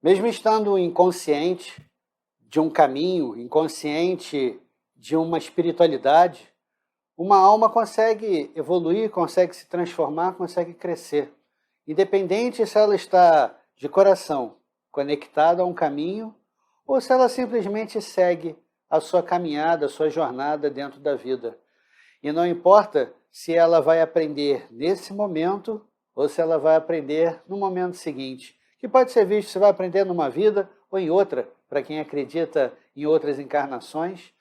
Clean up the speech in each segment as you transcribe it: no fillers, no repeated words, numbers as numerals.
Mesmo estando inconsciente de um caminho, inconsciente de uma espiritualidade, uma alma consegue evoluir, consegue se transformar, consegue crescer. Independente se ela está de coração conectada a um caminho ou se ela simplesmente segue a sua caminhada, a sua jornada dentro da vida. E não importa se ela vai aprender nesse momento ou se ela vai aprender no momento seguinte, que pode ser visto se vai aprender numa vida ou em outra, para quem acredita em outras encarnações.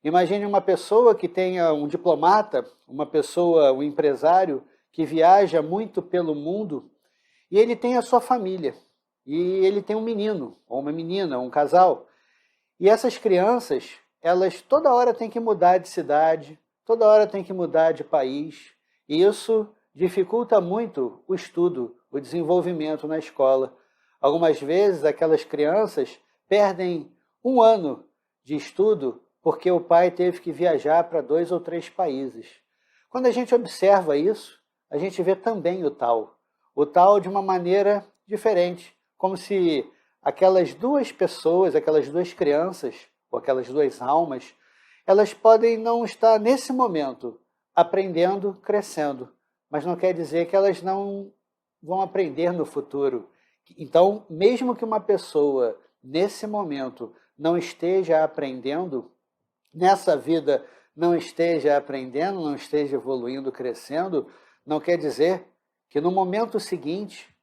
Imagine uma pessoa que tenha um diplomata, uma pessoa, um empresário, que viaja muito pelo mundo e ele tem a sua família. E ele tem um menino, ou uma menina, um casal. E essas crianças, elas toda hora têm que mudar de cidade, toda hora têm que mudar de país. E isso dificulta muito o estudo, o desenvolvimento na escola. Algumas vezes aquelas crianças perdem um ano de estudo porque o pai teve que viajar para 2 ou 3 países. Quando a gente observa isso, a gente vê também o tal de uma maneira diferente, como se aquelas duas pessoas, aquelas duas crianças, ou aquelas duas almas, elas podem não estar nesse momento aprendendo, crescendo, mas não quer dizer que elas não vão aprender no futuro. Então, mesmo que uma pessoa, nesse momento, não esteja aprendendo, nessa vida não esteja aprendendo, não esteja evoluindo, crescendo, não quer dizer que no momento seguinte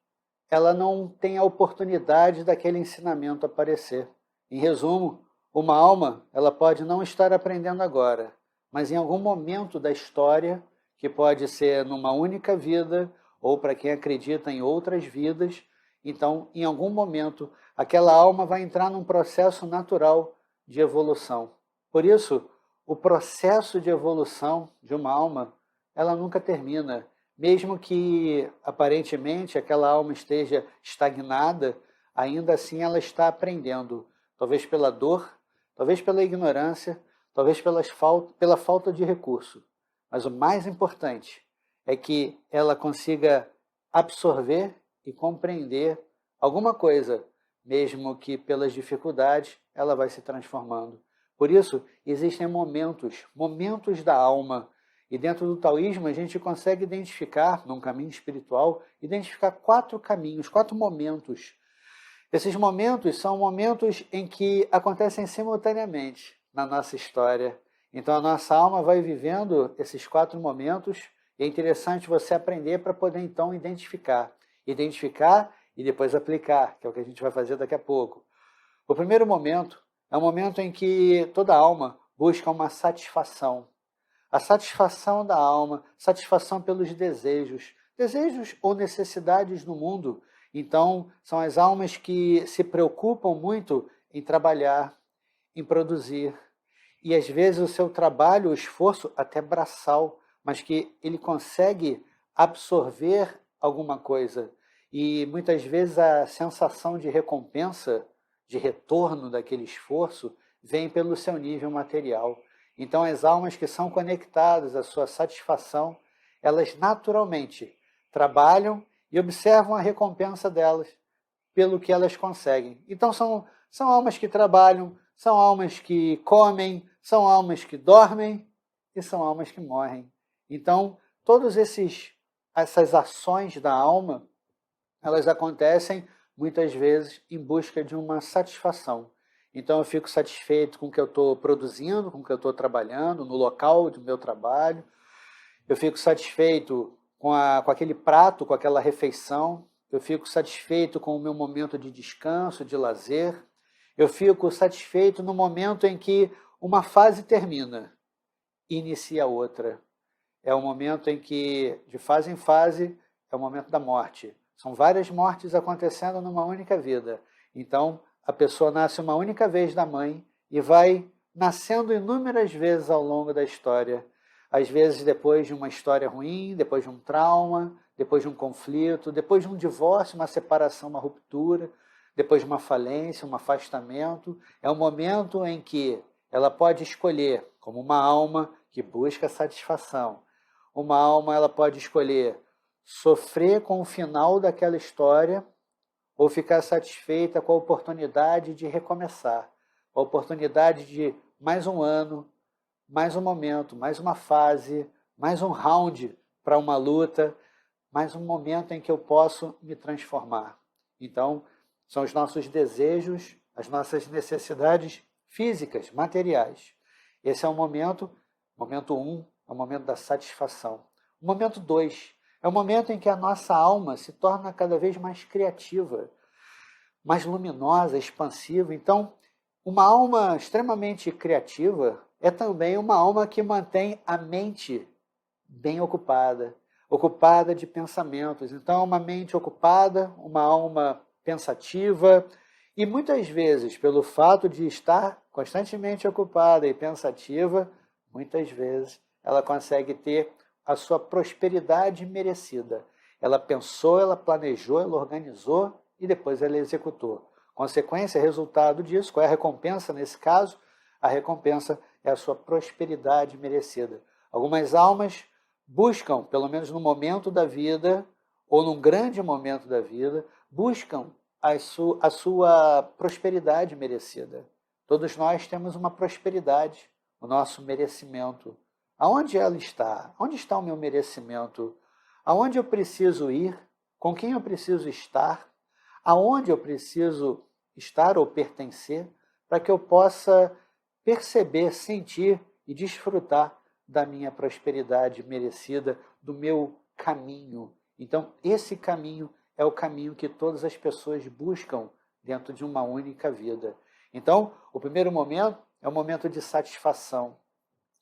ela não tem a oportunidade daquele ensinamento aparecer. Em resumo, uma alma, ela pode não estar aprendendo agora, mas em algum momento da história, que pode ser numa única vida, ou para quem acredita em outras vidas, então, em algum momento, aquela alma vai entrar num processo natural de evolução. Por isso, o processo de evolução de uma alma, ela nunca termina. Mesmo que, aparentemente, aquela alma esteja estagnada, ainda assim ela está aprendendo. Talvez pela dor, talvez pela ignorância, talvez pela falta de recurso. Mas o mais importante é que ela consiga absorver e compreender alguma coisa, mesmo que pelas dificuldades ela vai se transformando. Por isso, existem momentos da alma. E dentro do taoísmo a gente consegue identificar, num caminho espiritual, identificar 4 caminhos, 4 momentos. Esses momentos são momentos em que acontecem simultaneamente na nossa história. Então a nossa alma vai vivendo esses 4 momentos e é interessante você aprender para poder então identificar. Identificar e depois aplicar, que é o que a gente vai fazer daqui a pouco. O primeiro momento é o momento em que toda alma busca uma satisfação. A satisfação da alma, satisfação pelos desejos, desejos ou necessidades no mundo. Então, são as almas que se preocupam muito em trabalhar, em produzir. E às vezes o seu trabalho, o esforço, até braçal, mas que ele consegue absorver alguma coisa. E muitas vezes a sensação de recompensa, de retorno daquele esforço, vem pelo seu nível material. Então as almas que são conectadas à sua satisfação, elas naturalmente trabalham e observam a recompensa delas pelo que elas conseguem. Então são almas que trabalham, são almas que comem, são almas que dormem e são almas que morrem. Então todas essas ações da alma, elas acontecem muitas vezes em busca de uma satisfação. Então eu fico satisfeito com o que eu estou produzindo, com o que eu estou trabalhando, no local do meu trabalho. Eu fico satisfeito com aquele prato, com aquela refeição. Eu fico satisfeito com o meu momento de descanso, de lazer. Eu fico satisfeito no momento em que uma fase termina e inicia outra. É o momento em que, de fase em fase, é o momento da morte. São várias mortes acontecendo numa única vida. Então, a pessoa nasce uma única vez da mãe e vai nascendo inúmeras vezes ao longo da história. Às vezes depois de uma história ruim, depois de um trauma, depois de um conflito, depois de um divórcio, uma separação, uma ruptura, depois de uma falência, um afastamento. É um momento em que ela pode escolher, como uma alma que busca satisfação. Uma alma ela pode escolher sofrer com o final daquela história ou ficar satisfeita com a oportunidade de recomeçar, a oportunidade de mais um ano, mais um momento, mais uma fase, mais um round para uma luta, mais um momento em que eu posso me transformar. Então, são os nossos desejos, as nossas necessidades físicas, materiais. Esse é o momento 1, é o momento da satisfação. O momento 2 é o momento em que a nossa alma se torna cada vez mais criativa, mais luminosa, expansiva. Então, uma alma extremamente criativa é também uma alma que mantém a mente bem ocupada, ocupada de pensamentos. Então, uma mente ocupada, uma alma pensativa, e muitas vezes, pelo fato de estar constantemente ocupada e pensativa, muitas vezes ela consegue ter a sua prosperidade merecida. Ela pensou, ela planejou, ela organizou e depois ela executou. Consequência, resultado disso, qual é a recompensa nesse caso? A recompensa é a sua prosperidade merecida. Algumas almas buscam, pelo menos no momento da vida, ou num grande momento da vida, buscam a sua prosperidade merecida. Todos nós temos uma prosperidade, o nosso merecimento. Aonde ela está? Onde está o meu merecimento? Aonde eu preciso ir? Com quem eu preciso estar? Aonde eu preciso estar ou pertencer para que eu possa perceber, sentir e desfrutar da minha prosperidade merecida, do meu caminho. Então, esse caminho é o caminho que todas as pessoas buscam dentro de uma única vida. Então, o primeiro momento é o momento de satisfação.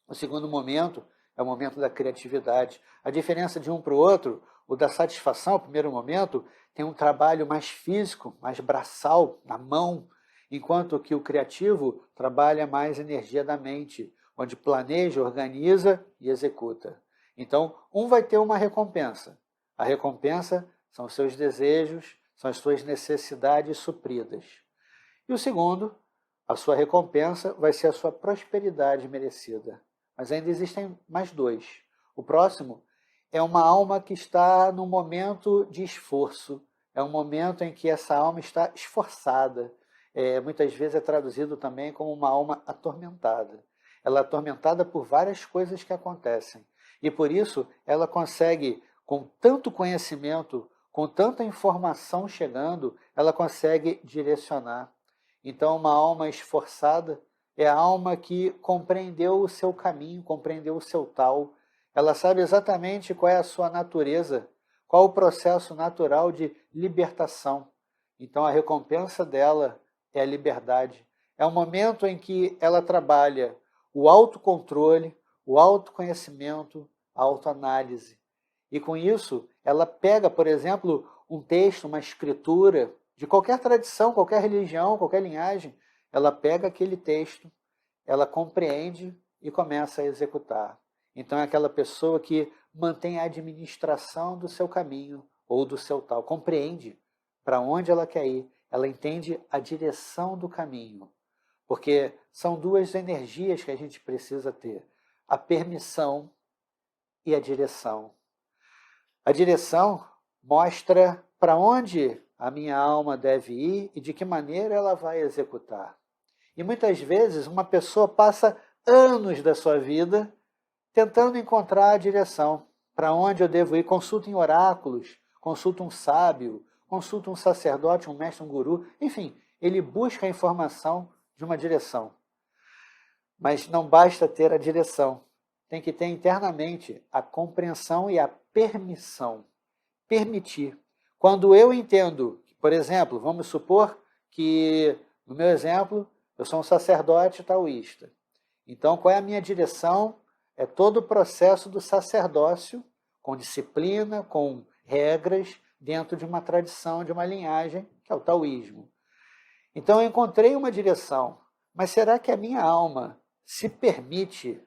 O segundo momento é o momento da criatividade. A diferença de um para o outro, o da satisfação, o primeiro momento, tem um trabalho mais físico, mais braçal, na mão, enquanto que o criativo trabalha mais energia da mente, onde planeja, organiza e executa. Então, um vai ter uma recompensa. A recompensa são os seus desejos, são as suas necessidades supridas. E o segundo, a sua recompensa vai ser a sua prosperidade merecida. Mas ainda existem mais dois. O próximo é uma alma que está num momento de esforço. É um momento em que essa alma está esforçada. Muitas vezes é traduzido também como uma alma atormentada. Ela é atormentada por várias coisas que acontecem. E por isso ela consegue, com tanto conhecimento, com tanta informação chegando, ela consegue direcionar. Então, uma alma esforçada é a alma que compreendeu o seu caminho, compreendeu o seu tal. Ela sabe exatamente qual é a sua natureza, qual o processo natural de libertação. Então, a recompensa dela é a liberdade. É o momento em que ela trabalha o autocontrole, o autoconhecimento, a autoanálise. E com isso, ela pega, por exemplo, um texto, uma escritura, de qualquer tradição, qualquer religião, qualquer linhagem, ela pega aquele texto, ela compreende e começa a executar. Então é aquela pessoa que mantém a administração do seu caminho ou do seu tal, compreende para onde ela quer ir, ela entende a direção do caminho. Porque são duas energias que a gente precisa ter, a permissão e a direção. A direção mostra para onde a minha alma deve ir e de que maneira ela vai executar. E muitas vezes uma pessoa passa anos da sua vida tentando encontrar a direção. Para onde eu devo ir? Consulta em oráculos, consulta um sábio, consulta um sacerdote, um mestre, um guru. Enfim, ele busca a informação de uma direção. Mas não basta ter a direção. Tem que ter internamente a compreensão e a permissão. Permitir. Quando eu entendo, por exemplo, vamos supor que, no meu exemplo, eu sou um sacerdote taoísta. Então, qual é a minha direção? É todo o processo do sacerdócio, com disciplina, com regras, dentro de uma tradição, de uma linhagem, que é o taoísmo. Então, eu encontrei uma direção, mas será que a minha alma se permite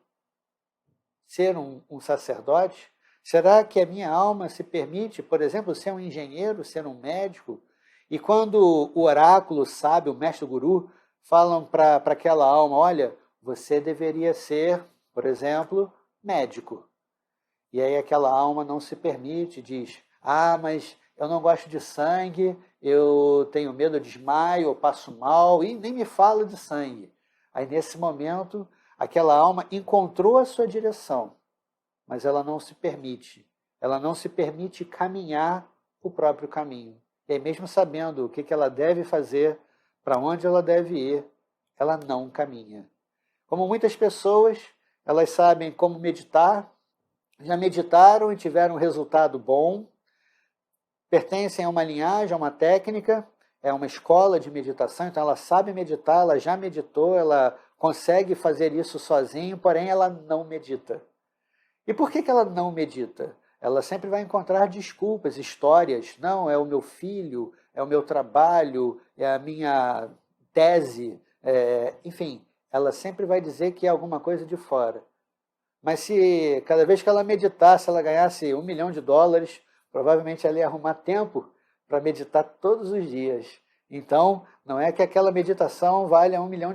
ser um sacerdote? Será que a minha alma se permite, por exemplo, ser um engenheiro, ser um médico? E quando o oráculo sabe, o mestre guru, falam para aquela alma, olha, você deveria ser, por exemplo, médico. E aí aquela alma não se permite, diz, mas eu não gosto de sangue, eu tenho medo, eu desmaio, eu passo mal, e nem me fala de sangue. Aí, nesse momento, aquela alma encontrou a sua direção, mas ela não se permite. Ela não se permite caminhar o próprio caminho. E aí, mesmo sabendo o que ela deve fazer, para onde ela deve ir, ela não caminha. Como muitas pessoas, elas sabem como meditar, já meditaram e tiveram um resultado bom, pertencem a uma linhagem, a uma técnica, é uma escola de meditação, então ela sabe meditar, ela já meditou, ela consegue fazer isso sozinha, porém ela não medita. E por que ela não medita? Ela sempre vai encontrar desculpas, histórias. Não, é o meu filho, é o meu trabalho, é a minha tese, enfim, ela sempre vai dizer que é alguma coisa de fora. Mas se cada vez que ela meditasse, ela ganhasse $1 milhão, provavelmente ela ia arrumar tempo para meditar todos os dias. Então, não é que aquela meditação valha $1 milhão.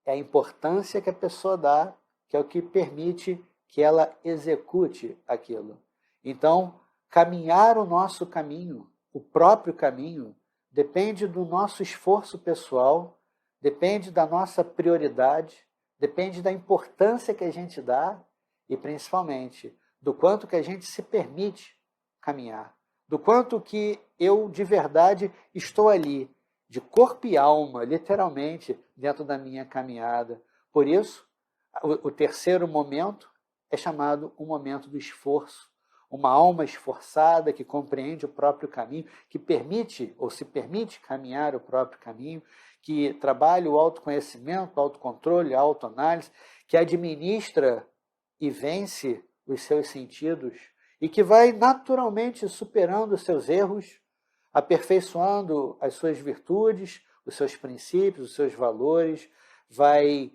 É a importância que a pessoa dá, que é o que permite que ela execute aquilo. Então, caminhar o nosso caminho, o próprio caminho, depende do nosso esforço pessoal, depende da nossa prioridade, depende da importância que a gente dá e, principalmente, do quanto que a gente se permite caminhar, do quanto que eu, de verdade, estou ali, de corpo e alma, literalmente, dentro da minha caminhada. Por isso, o terceiro momento é chamado o momento do esforço. Uma alma esforçada que compreende o próprio caminho, que permite ou se permite caminhar o próprio caminho, que trabalha o autoconhecimento, o autocontrole, a autoanálise, que administra e vence os seus sentidos e que vai naturalmente superando os seus erros, aperfeiçoando as suas virtudes, os seus princípios, os seus valores, vai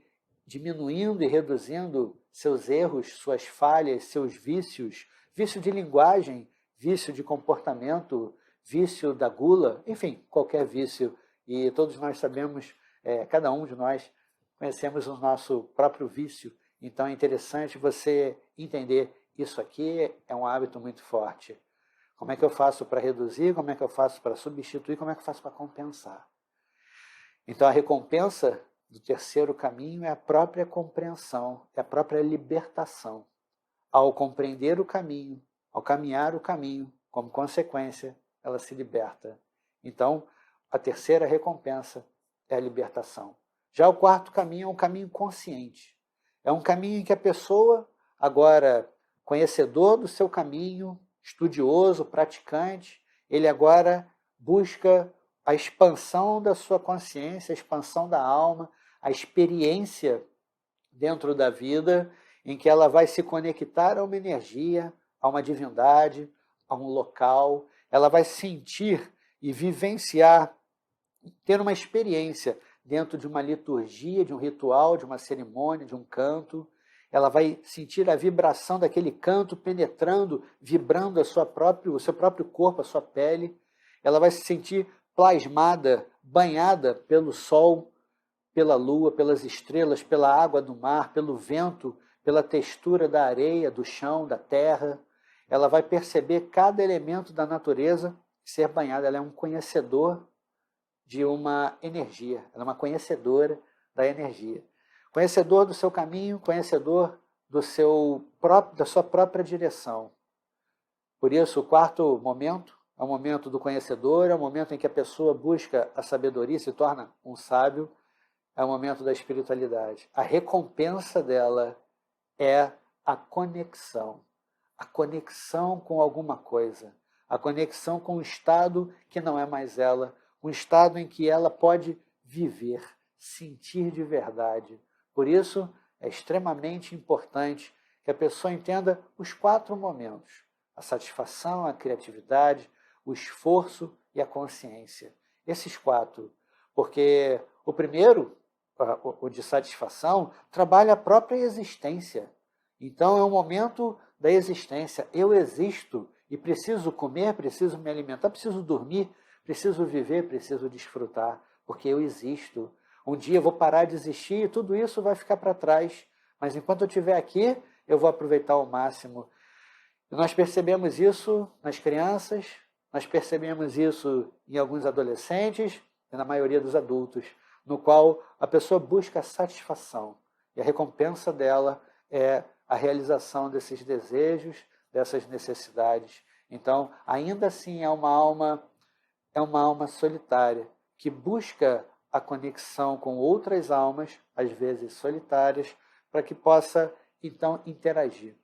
diminuindo e reduzindo seus erros, suas falhas, seus vícios, vício de linguagem, vício de comportamento, vício da gula, enfim, qualquer vício. E todos nós sabemos, cada um de nós conhecemos o nosso próprio vício. Então é interessante você entender, isso aqui é um hábito muito forte. Como é que eu faço para reduzir? Como é que eu faço para substituir? Como é que eu faço para compensar? Então a recompensa do terceiro caminho é a própria compreensão, é a própria libertação. Ao compreender o caminho, ao caminhar o caminho, como consequência, ela se liberta. Então, a terceira recompensa é a libertação. Já o quarto caminho é um caminho consciente. É um caminho em que a pessoa, agora conhecedor do seu caminho, estudioso, praticante, ele agora busca a expansão da sua consciência, a expansão da alma, a experiência dentro da vida, em que ela vai se conectar a uma energia, a uma divindade, a um local, ela vai sentir e vivenciar, ter uma experiência dentro de uma liturgia, de um ritual, de uma cerimônia, de um canto. Ela vai sentir a vibração daquele canto penetrando, vibrando o seu próprio corpo, a sua pele. Ela vai se sentir plasmada, banhada pelo sol, pela lua, pelas estrelas, pela água do mar, pelo vento, pela textura da areia, do chão, da terra. Ela vai perceber cada elemento da natureza ser banhada. Ela é um conhecedor de uma energia, ela é uma conhecedora da energia. Conhecedor do seu caminho, conhecedor da sua própria direção. Por isso, o quarto momento é o momento do conhecedor, é o momento em que a pessoa busca a sabedoria, se torna um sábio, é o momento da espiritualidade. A recompensa dela é a conexão com alguma coisa, a conexão com um estado que não é mais ela, um estado em que ela pode viver, sentir de verdade. Por isso, é extremamente importante que a pessoa entenda os 4 momentos: a satisfação, a criatividade, o esforço e a consciência. Esses 4, porque o primeiro, o de satisfação, trabalha a própria existência. Então é um momento da existência. Eu existo e preciso comer, preciso me alimentar, preciso dormir, preciso viver, preciso desfrutar, porque eu existo. Um dia eu vou parar de existir e tudo isso vai ficar para trás. Mas enquanto eu estiver aqui, eu vou aproveitar ao máximo. E nós percebemos isso nas crianças Nós percebemos isso em alguns adolescentes e na maioria dos adultos, no qual a pessoa busca a satisfação. E a recompensa dela é a realização desses desejos, dessas necessidades. Então, ainda assim, é uma alma solitária, que busca a conexão com outras almas, às vezes solitárias, para que possa, então, interagir.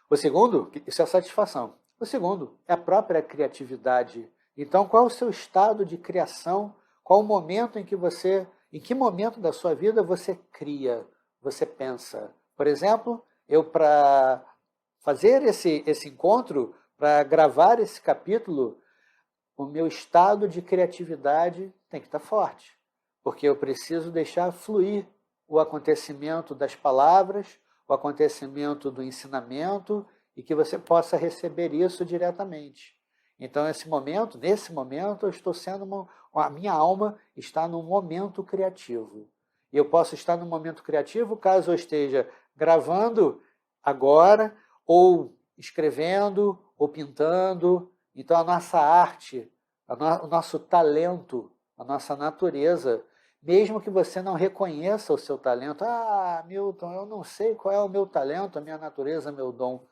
O segundo, isso é a satisfação. O segundo é a própria criatividade. Então, qual é o seu estado de criação? Qual o momento em que momento da sua vida você cria, você pensa? Por exemplo, eu para fazer esse encontro, para gravar esse capítulo, o meu estado de criatividade tem que estar forte, porque eu preciso deixar fluir o acontecimento das palavras, o acontecimento do ensinamento, e que você possa receber isso diretamente. Então, nesse momento, eu estou a minha alma está num momento criativo. E eu posso estar num momento criativo caso eu esteja gravando agora, ou escrevendo, ou pintando. Então, a nossa arte, o nosso talento, a nossa natureza, mesmo que você não reconheça o seu talento, Milton, eu não sei qual é o meu talento, a minha natureza, meu dom.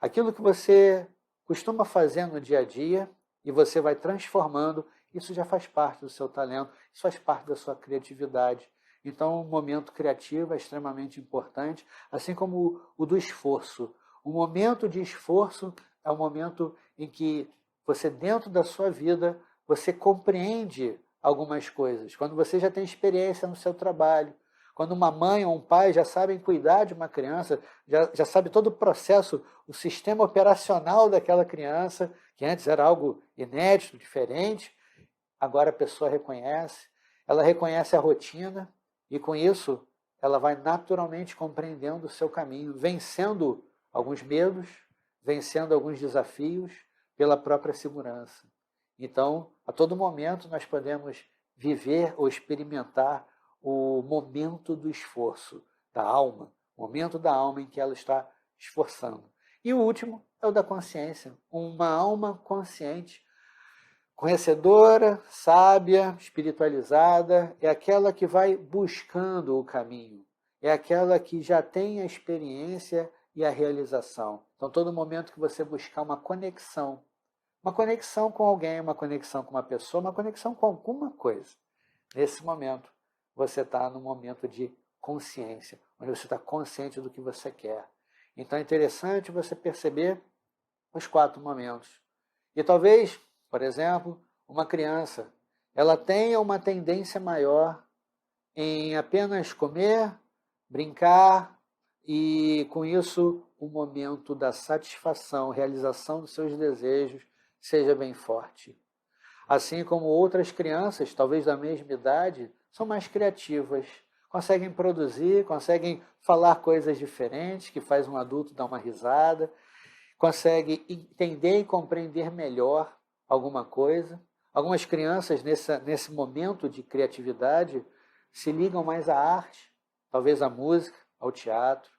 Aquilo que você costuma fazer no dia a dia e você vai transformando, isso já faz parte do seu talento, isso faz parte da sua criatividade. Então, o momento criativo é extremamente importante, assim como o do esforço. O momento de esforço é o momento em que você, dentro da sua vida, você compreende algumas coisas. Quando você já tem experiência no seu trabalho, quando uma mãe ou um pai já sabem cuidar de uma criança, já sabe todo o processo, o sistema operacional daquela criança, que antes era algo inédito, diferente, agora a pessoa reconhece, ela reconhece a rotina e com isso ela vai naturalmente compreendendo o seu caminho, vencendo alguns medos, vencendo alguns desafios pela própria segurança. Então, a todo momento nós podemos viver ou experimentar o momento do esforço da alma, o momento da alma em que ela está esforçando. E o último é o da consciência, uma alma consciente, conhecedora, sábia, espiritualizada, é aquela que vai buscando o caminho, é aquela que já tem a experiência e a realização. Então, todo momento que você buscar uma conexão com alguém, uma conexão com uma pessoa, uma conexão com alguma coisa, nesse momento, você está num momento de consciência, onde você está consciente do que você quer. Então é interessante você perceber os 4 momentos. E talvez, por exemplo, uma criança, ela tenha uma tendência maior em apenas comer, brincar e, com isso, o momento da satisfação, realização dos seus desejos seja bem forte. Assim como outras crianças, talvez da mesma idade, são mais criativas, conseguem produzir, conseguem falar coisas diferentes, que faz um adulto dar uma risada, consegue entender e compreender melhor alguma coisa. Algumas crianças, nesse momento de criatividade, se ligam mais à arte, talvez à música, ao teatro,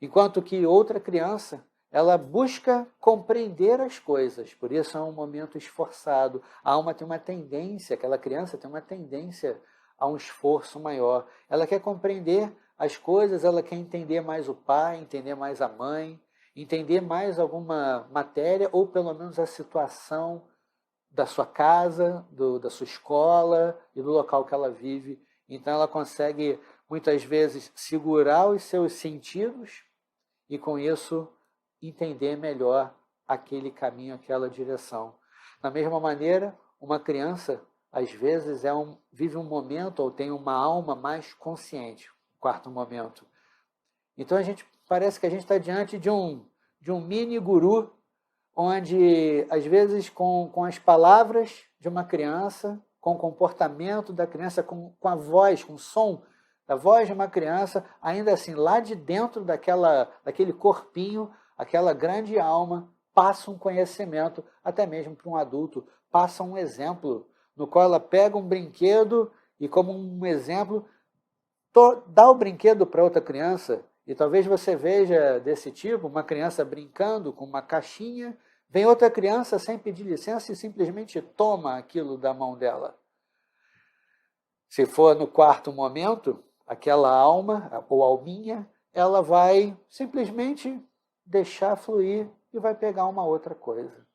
enquanto que outra criança, ela busca compreender as coisas, por isso é um momento esforçado. A alma tem uma tendência, aquela criança tem uma tendência a um esforço maior. Ela quer compreender as coisas, ela quer entender mais o pai, entender mais a mãe, entender mais alguma matéria, ou pelo menos a situação da sua casa, da sua escola e do local que ela vive. Então ela consegue, muitas vezes, segurar os seus sentidos e, com isso, entender melhor aquele caminho, aquela direção. Da mesma maneira, uma criança, às vezes, vive um momento ou tem uma alma mais consciente, 4º momento. Então, parece que a gente está diante de um mini guru, onde, às vezes, com as palavras de uma criança, com o comportamento da criança, com a voz, com o som da voz de uma criança, ainda assim, lá de dentro daquele corpinho, aquela grande alma passa um conhecimento, até mesmo para um adulto, passa um exemplo, no qual ela pega um brinquedo e, como um exemplo, dá o brinquedo para outra criança. E talvez você veja desse tipo, uma criança brincando com uma caixinha, Vem outra criança sem pedir licença e simplesmente toma aquilo da mão dela. Se for no quarto momento, aquela alma ou alminha, ela vai simplesmente deixar fluir e vai pegar uma outra coisa.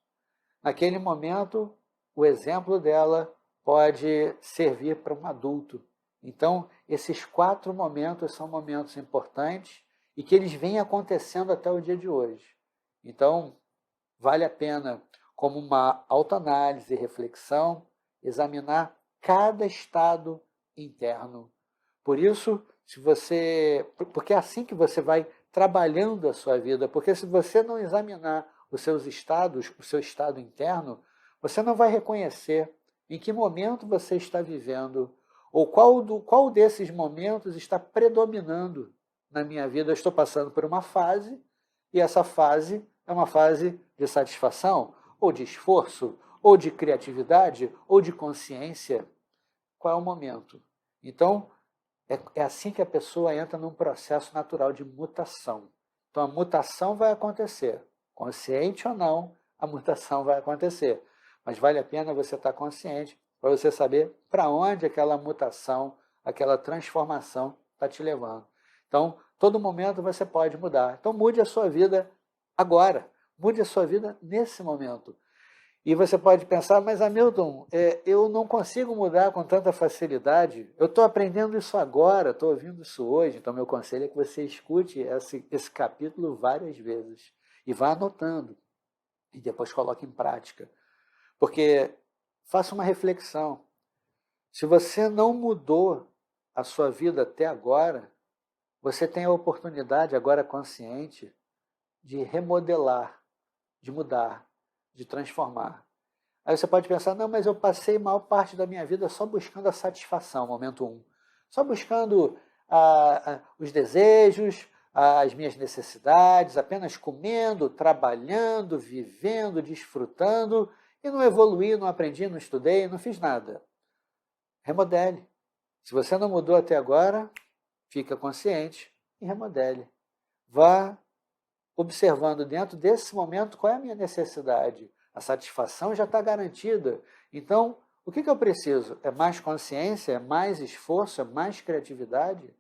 Naquele momento, o exemplo dela pode servir para um adulto. Então, esses 4 momentos são momentos importantes e que eles vêm acontecendo até o dia de hoje. Então, vale a pena, como uma autoanálise e reflexão, examinar cada estado interno. Por isso, porque é assim que você vai trabalhando a sua vida, porque se você não examinar os seus estados, o seu estado interno, você não vai reconhecer em que momento você está vivendo, ou qual desses momentos está predominando na minha vida. Eu estou passando por uma fase, e essa fase é uma fase de satisfação, ou de esforço, ou de criatividade, ou de consciência. Qual é o momento? Então, é assim que a pessoa entra num processo natural de mutação. Então, a mutação vai acontecer. Consciente ou não, a mutação vai acontecer. Mas vale a pena você estar consciente para você saber para onde aquela mutação, aquela transformação está te levando. Então, todo momento você pode mudar. Então, mude a sua vida agora. Mude a sua vida nesse momento. E você pode pensar, mas Hamilton, eu não consigo mudar com tanta facilidade. Eu estou aprendendo isso agora, estou ouvindo isso hoje. Então, meu conselho é que você escute esse capítulo várias vezes e vá anotando. E depois coloque em prática. Porque faça uma reflexão. Se você não mudou a sua vida até agora, você tem a oportunidade, agora consciente, de remodelar, de mudar, de transformar. Aí você pode pensar, não, mas eu passei a maior parte da minha vida só buscando a satisfação, momento 1. Só buscando os desejos, as minhas necessidades, apenas comendo, trabalhando, vivendo, desfrutando, e não evoluí, não aprendi, não estudei, não fiz nada. Remodele. Se você não mudou até agora, fica consciente e remodele. Vá observando dentro desse momento qual é a minha necessidade. A satisfação já está garantida. Então, o que eu preciso? É mais consciência, é mais esforço, é mais criatividade?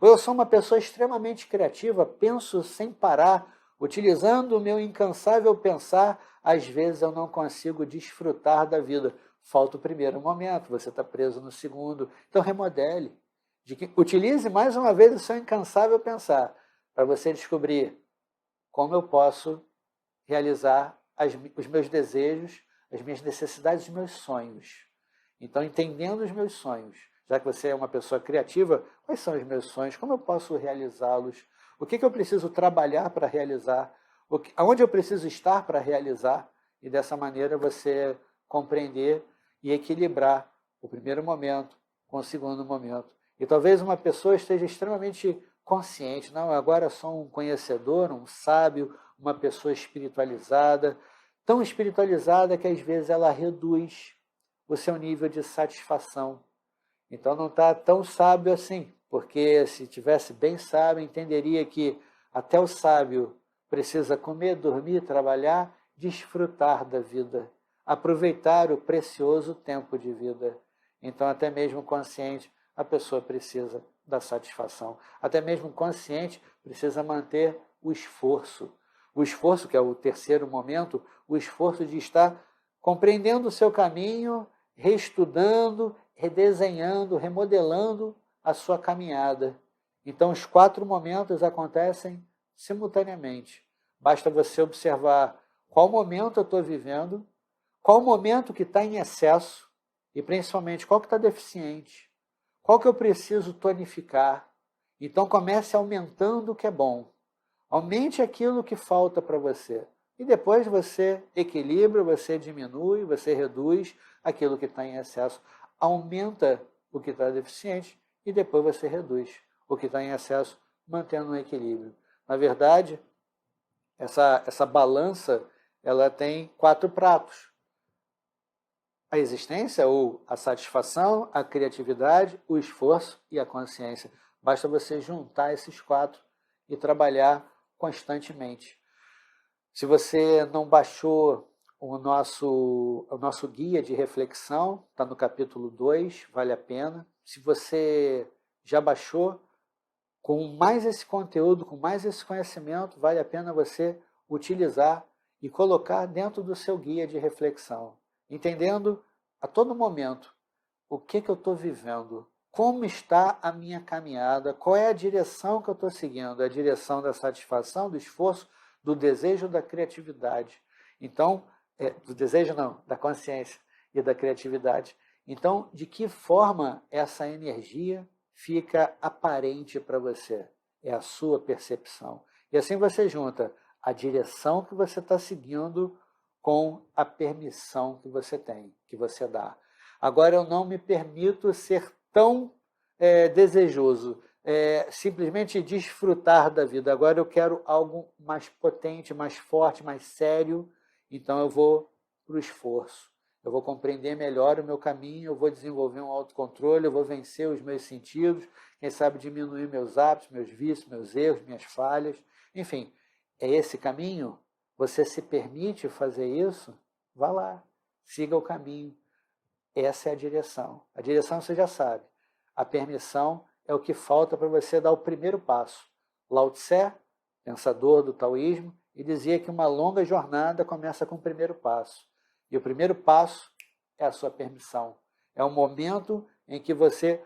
Ou eu sou uma pessoa extremamente criativa, penso sem parar, utilizando o meu incansável pensar, às vezes eu não consigo desfrutar da vida. Falta o primeiro momento, você está preso no segundo. Então, remodele. Utilize mais uma vez o seu incansável pensar, para você descobrir como eu posso realizar os meus desejos, as minhas necessidades, os meus sonhos. Então, entendendo os meus sonhos, já que você é uma pessoa criativa, quais são os meus sonhos? Como eu posso realizá-los? O que eu preciso trabalhar para realizar? Aonde eu preciso estar para realizar? E dessa maneira você compreender e equilibrar o primeiro momento com o segundo momento. E talvez uma pessoa esteja extremamente consciente, não, agora sou um conhecedor, um sábio, uma pessoa espiritualizada, tão espiritualizada que às vezes ela reduz o seu nível de satisfação. Então não está tão sábio assim, porque se tivesse bem sábio, entenderia que até o sábio precisa comer, dormir, trabalhar, desfrutar da vida, aproveitar o precioso tempo de vida. Então, até mesmo consciente, a pessoa precisa da satisfação. Até mesmo consciente, precisa manter o esforço. O esforço, que é o terceiro momento, o esforço de estar compreendendo o seu caminho, reestudando, redesenhando, remodelando a sua caminhada. Então, os 4 momentos acontecem simultaneamente. Basta você observar qual momento eu estou vivendo, qual momento que está em excesso e, principalmente, qual que está deficiente, qual que eu preciso tonificar. Então, comece aumentando o que é bom. Aumente aquilo que falta para você. E depois você equilibra, você diminui, você reduz aquilo que está em excesso. Aumenta o que está deficiente e depois você reduz o que está em excesso, mantendo um equilíbrio. Na verdade, essa balança ela tem 4 pratos. A existência ou a satisfação, a criatividade, o esforço e a consciência. Basta você juntar esses 4 e trabalhar constantemente. Se você não baixou o nosso guia de reflexão, está no capítulo 2, vale a pena. Se você já baixou, com mais esse conteúdo, com mais esse conhecimento, vale a pena você utilizar e colocar dentro do seu guia de reflexão, entendendo a todo momento o que eu estou vivendo, como está a minha caminhada, qual é a direção que eu estou seguindo, a direção da satisfação, do esforço, do desejo, da criatividade. Então, do desejo não, da consciência e da criatividade. Então, de que forma essa energia fica aparente para você? É a sua percepção. E assim você junta a direção que você está seguindo com a permissão que você tem, que você dá. Agora, eu não me permito ser tão desejoso, simplesmente desfrutar da vida. Agora eu quero algo mais potente, mais forte, mais sério, então eu vou para o esforço. Eu vou compreender melhor o meu caminho, eu vou desenvolver um autocontrole, eu vou vencer os meus sentidos, quem sabe diminuir meus hábitos, meus vícios, meus erros, minhas falhas. Enfim, é esse caminho? Você se permite fazer isso? Vá lá, siga o caminho. Essa é a direção. A direção você já sabe. A permissão é o que falta para você dar o primeiro passo. Lao Tse, pensador do taoísmo, e dizia que uma longa jornada começa com o primeiro passo. E o primeiro passo é a sua permissão. É o momento em que você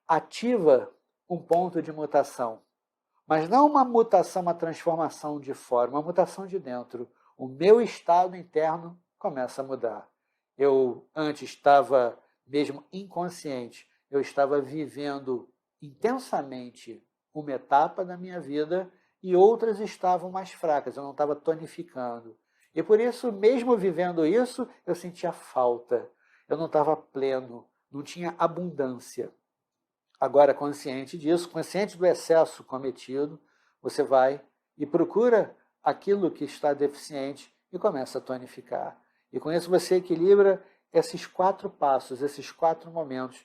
ativa um ponto de mutação. Mas não uma mutação, uma transformação de fora, uma mutação de dentro. O meu estado interno começa a mudar. Eu antes estava mesmo inconsciente, eu estava vivendo intensamente uma etapa da minha vida e outras estavam mais fracas, eu não estava tonificando. E por isso, mesmo vivendo isso, eu sentia falta. Eu não estava pleno, não tinha abundância. Agora, consciente disso, consciente do excesso cometido, você vai e procura aquilo que está deficiente e começa a tonificar. E com isso você equilibra esses 4 passos, esses 4 momentos,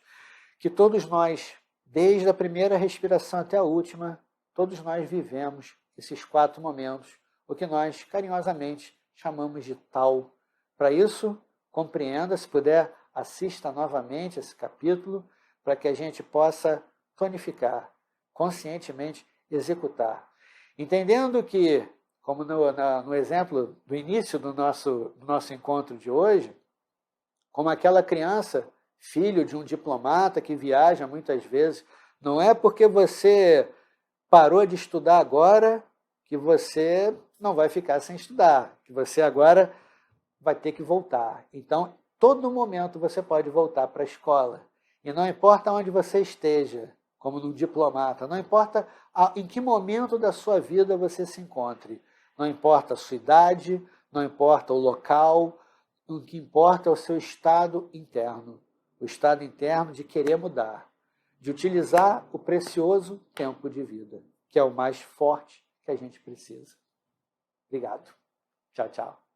que todos nós, desde a primeira respiração até a última, todos nós vivemos esses 4 momentos, o que nós carinhosamente chamamos de Tao. Para isso, compreenda, se puder, assista novamente esse capítulo, para que a gente possa tonificar, conscientemente executar. Entendendo que, como no exemplo do início do nosso encontro de hoje, como aquela criança, filho de um diplomata que viaja muitas vezes, não é porque você parou de estudar agora que você não vai ficar sem estudar, que você agora vai ter que voltar. Então, todo momento você pode voltar para a escola. E não importa onde você esteja, como num diplomata, não importa em que momento da sua vida você se encontre, não importa a sua idade, não importa o local, o que importa é o seu estado interno, o estado interno de querer mudar, de utilizar o precioso tempo de vida, que é o mais forte que a gente precisa. Obrigado. Tchau, tchau.